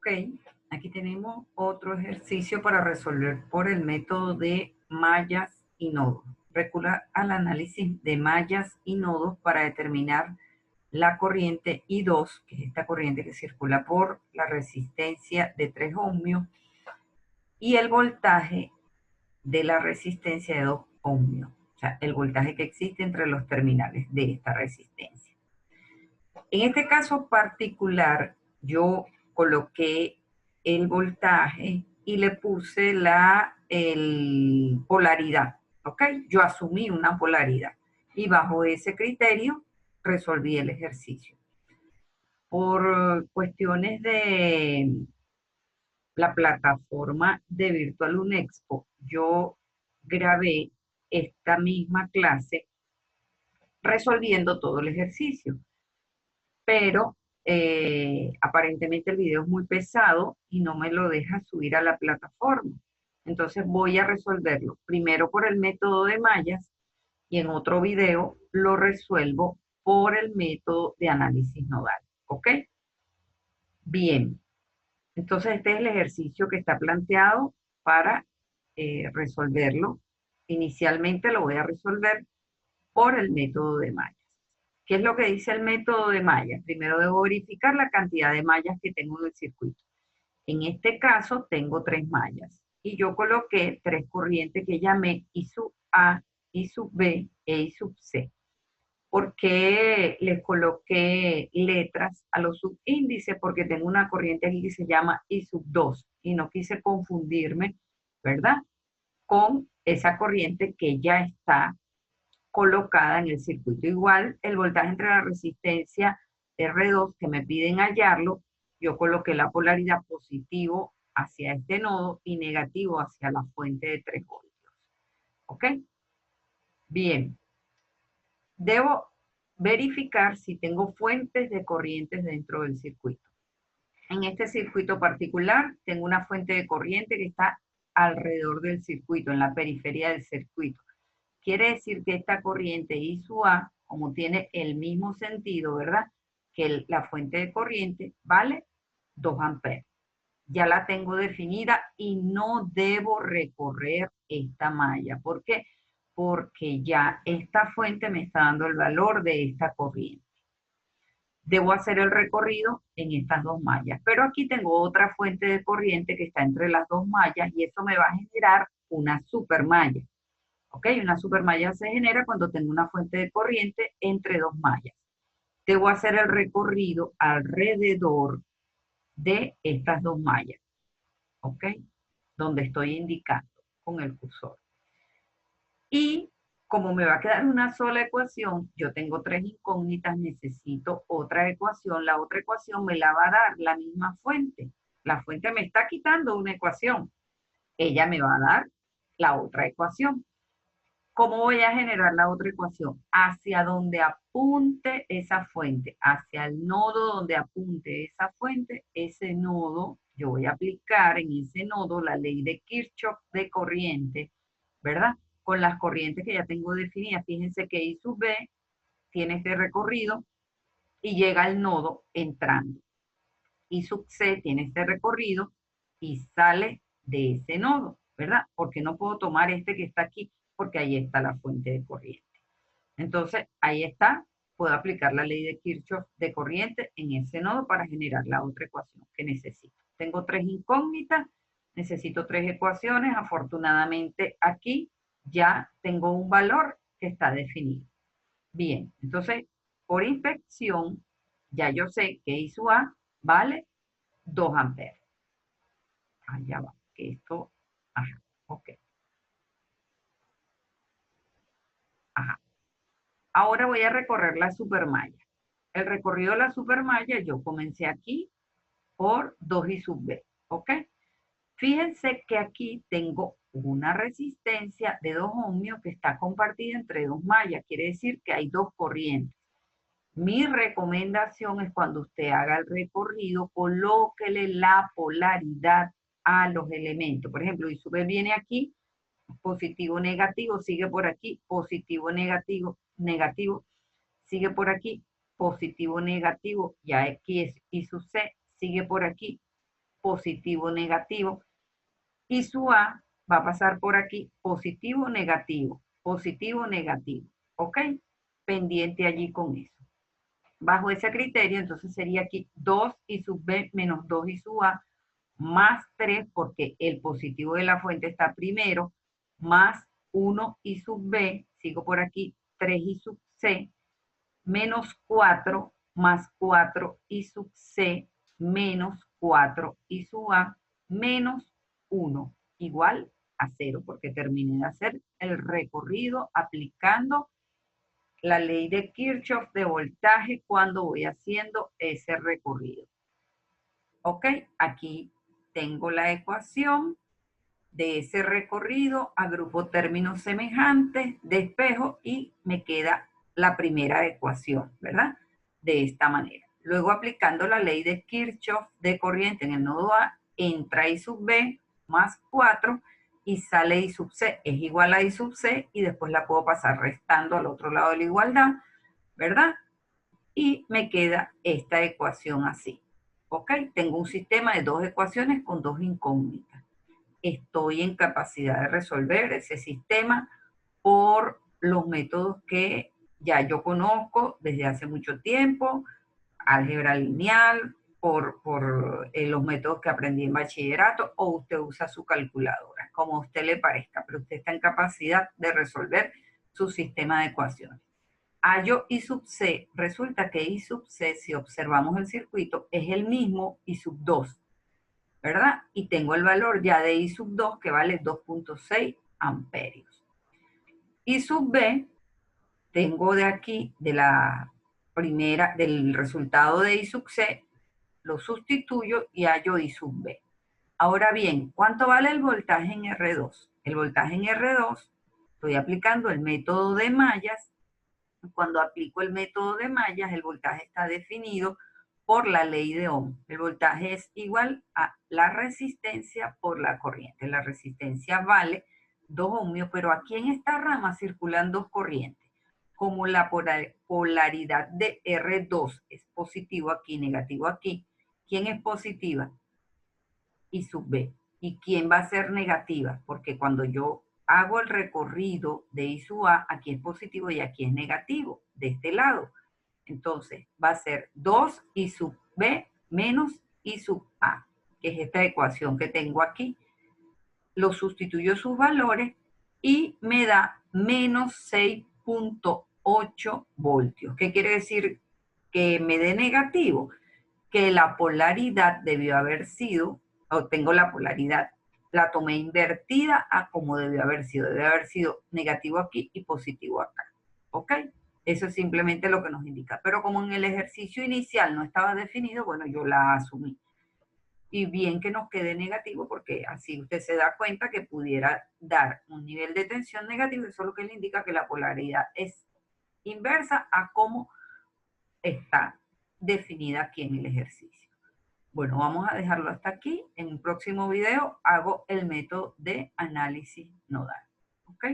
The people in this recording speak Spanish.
Ok, aquí tenemos otro ejercicio para resolver por el método de mallas y nodos. Recurra al análisis de mallas y nodos para determinar la corriente I2, que es esta corriente que circula por la resistencia de 3 ohmios, y el voltaje de la resistencia de 2 ohmios. O sea, el voltaje que existe entre los terminales de esta resistencia. En este caso particular, yo coloqué el voltaje y le puse la polaridad, ¿ok? Yo asumí una polaridad y bajo ese criterio resolví el ejercicio. Por cuestiones de la plataforma de Virtual Unexpo, yo grabé esta misma clase resolviendo todo el ejercicio, pero aparentemente el video es muy pesado y no me lo deja subir a la plataforma. Entonces voy a resolverlo primero por el método de mallas y en otro video lo resuelvo por el método de análisis nodal. ¿Ok? Bien, entonces este es el ejercicio que está planteado para resolverlo. Inicialmente lo voy a resolver por el método de mallas. ¿Qué es lo que dice el método de mallas? Primero debo verificar la cantidad de mallas que tengo en el circuito. En este caso tengo 3 mallas y yo coloqué 3 corrientes que llamé I sub A, I sub B e I sub C. ¿Por qué les coloqué letras a los subíndices? Porque tengo una corriente aquí que se llama I sub 2 y no quise confundirme, ¿verdad? Con esa corriente que ya está colocada en el circuito. Igual el voltaje entre la resistencia R2 que me piden hallarlo, yo coloqué la polaridad positivo hacia este nodo y negativo hacia la fuente de 3 voltios. ¿Ok? Bien. Debo verificar si tengo fuentes de corrientes dentro del circuito. En este circuito particular tengo una fuente de corriente que está alrededor del circuito, en la periferia del circuito. Quiere decir que esta corriente I sub A, como tiene el mismo sentido, ¿verdad? Que la fuente de corriente vale 2 amperes. Ya la tengo definida y no debo recorrer esta malla. ¿Por qué? Porque ya esta fuente me está dando el valor de esta corriente. Debo hacer el recorrido en estas 2 mallas. Pero aquí tengo otra fuente de corriente que está entre las 2 mallas y eso me va a generar una supermalla. ¿Ok? Una supermalla se genera cuando tengo una fuente de corriente entre 2 mallas. Debo hacer el recorrido alrededor de estas 2 mallas. ¿Ok? Donde estoy indicando con el cursor. Y como me va a quedar una sola ecuación, yo tengo 3 incógnitas, necesito otra ecuación. La otra ecuación me la va a dar la misma fuente. La fuente me está quitando una ecuación. Ella me va a dar la otra ecuación. ¿Cómo voy a generar la otra ecuación? Hacia donde apunte esa fuente, hacia el nodo donde apunte esa fuente, ese nodo, yo voy a aplicar en ese nodo la ley de Kirchhoff de corriente, ¿verdad? Con las corrientes que ya tengo definidas. Fíjense que I sub B tiene este recorrido y llega al nodo entrando. I sub C tiene este recorrido y sale de ese nodo, ¿verdad? Porque no puedo tomar este que está aquí, porque ahí está la fuente de corriente. Entonces, ahí está, puedo aplicar la ley de Kirchhoff de corriente en ese nodo para generar la otra ecuación que necesito. Tengo 3 incógnitas, necesito 3 ecuaciones, afortunadamente aquí ya tengo un valor que está definido. Bien, entonces, por inspección, ya yo sé que I sub A vale 2 amperes. Allá va, que esto, ajá, ok, ajá. Ahora voy a recorrer la supermalla. El recorrido de la supermalla, yo comencé aquí por 2 I sub B, ¿ok? Fíjense que aquí tengo una resistencia de 2 ohmios que está compartida entre 2 mallas, quiere decir que hay 2 corrientes. Mi recomendación es cuando usted haga el recorrido, colóquele la polaridad a los elementos. Por ejemplo, I sub B viene aquí, positivo, negativo, sigue por aquí, positivo, negativo, negativo, sigue por aquí, positivo, negativo, ya aquí es I sub C, sigue por aquí, positivo, negativo. Y su A va a pasar por aquí, positivo, negativo, ¿ok? Pendiente allí con eso. Bajo ese criterio, entonces sería aquí 2 y sub B menos 2 y sub A más 3, porque el positivo de la fuente está primero, más 1 y sub B, sigo por aquí, 3 y sub C, menos 4 más 4 y sub C, menos 4 y sub A, menos 1, igual a 0, porque terminé de hacer el recorrido aplicando la ley de Kirchhoff de voltaje cuando voy haciendo ese recorrido. Ok, aquí tengo la ecuación de ese recorrido, agrupo términos semejantes, despejo y me queda la primera ecuación, ¿verdad? De esta manera. Luego aplicando la ley de Kirchhoff de corriente en el nodo A, entra I sub B más 4 y sale I sub C, es igual a I sub C y después la puedo pasar restando al otro lado de la igualdad, ¿verdad? Y me queda esta ecuación así. ¿Ok? Tengo un sistema de dos ecuaciones con dos incógnitas. Estoy en capacidad de resolver ese sistema por los métodos que ya yo conozco desde hace mucho tiempo, álgebra lineal, por los métodos que aprendí en bachillerato, o usted usa su calculadora, como a usted le parezca, pero usted está en capacidad de resolver su sistema de ecuaciones. Hallo I sub C, resulta que I sub C, si observamos el circuito, es el mismo I sub 2, ¿verdad? Y tengo el valor ya de I sub 2 que vale 2.6 amperios. I sub B, tengo de aquí, de la primera, del resultado de I sub C, lo sustituyo y hallo I sub B. Ahora bien, ¿cuánto vale el voltaje en R2? El voltaje en R2, estoy aplicando el método de mallas. Cuando aplico el método de mallas, el voltaje está definido por la ley de Ohm. El voltaje es igual a la resistencia por la corriente. La resistencia vale 2 ohmios, pero aquí en esta rama circulan dos corrientes. Como la polaridad de R2 es positivo aquí, negativo aquí, ¿quién es positiva? I sub B. ¿Y quién va a ser negativa? Porque cuando yo hago el recorrido de I sub A, aquí es positivo y aquí es negativo, de este lado. Entonces, va a ser 2 I sub B menos I sub A, que es esta ecuación que tengo aquí. Lo sustituyo sus valores y me da menos 6.8 voltios. ¿Qué quiere decir que me dé negativo? Que la polaridad debió haber sido, o tengo la polaridad, la tomé invertida a como debió haber sido. Debe haber sido negativo aquí y positivo acá. ¿Ok? Eso es simplemente lo que nos indica. Pero como en el ejercicio inicial no estaba definido, bueno, yo la asumí. Y bien que nos quede negativo, porque así usted se da cuenta que pudiera dar un nivel de tensión negativo, eso es lo que le indica que la polaridad es inversa a cómo está definida aquí en el ejercicio. Bueno, vamos a dejarlo hasta aquí. En un próximo video hago el método de análisis nodal. ¿Ok?